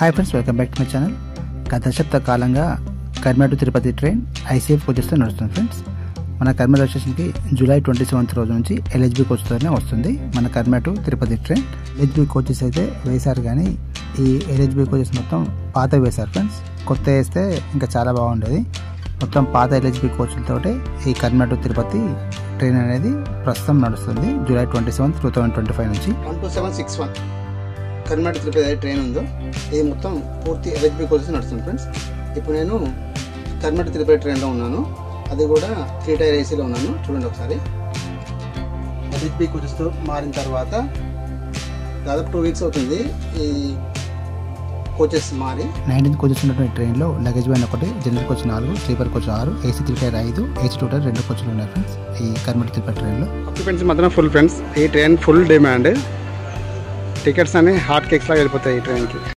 Hi friends, welcome back to my channel. గత దశాబ్ద కాలంగా Karnataka to Tirupati train ICF కోచెస్తో నడుస్తుంది ఫ్రెండ్స్. మన కర్నాటక స్టేషన్కి జూలై 27 రోజు నుంచి ఎల్హెచ్బి కోచ్తోనే వస్తుంది మన Karnataka to Tirupati train. LHB coaches అయితే వేశారు, కానీ ఈ ఎల్హెచ్బి కోచెస్ మొత్తం పాత వేశారు ఫ్రెండ్స్. కొత్త వేస్తే ఇంకా చాలా బాగుండేది. మొత్తం పాత ఎల్హెచ్బి కోచ్లతోటే ఈ కర్నాటక టు తిరుపతి ట్రైన్ అనేది ప్రస్తుతం నడుస్తుంది జూలై 27, 2025 నుంచి. 12761 కర్నాటక తిరుపతి ట్రైన్ ఉందో ఇది మొత్తం పూర్తి ఎల్హెచ్బి కోచెస్ నడుస్తుంది ఫ్రెండ్స్. ఇప్పుడు నేను కర్నాటక తిరుపతి ట్రైన్లో ఉన్నాను, అది కూడా 3 టైర్ ఏసీలో ఉన్నాను. చూడండి ఒకసారి. ఎల్హెచ్బి కోచెస్తో మారిన తర్వాత దాదాపు 2 వీక్స్ అవుతుంది ఈ కోచెస్ మారి. 19 కోచెస్ ఉన్నటువంటి ట్రైన్లో luggage van 1, general coach 4, sleeper coach 6, AC 3 tier 5, AC 2 tier 2 కోచ్లు ఉన్నాయి ఫ్రెండ్స్ ఈ కర్నాటక తిరుపతి ట్రైన్లో. ఆక్యుపెన్సీ మాత్రం ఫుల్ ఫ్రెండ్స్. ఈ ట్రైన్ ఫుల్ డిమాండ్. టికెట్స్ అన్ని హాట్ కేక్స్ లాగా వెళ్ళిపోతాయి ఈ ట్రైన్కి.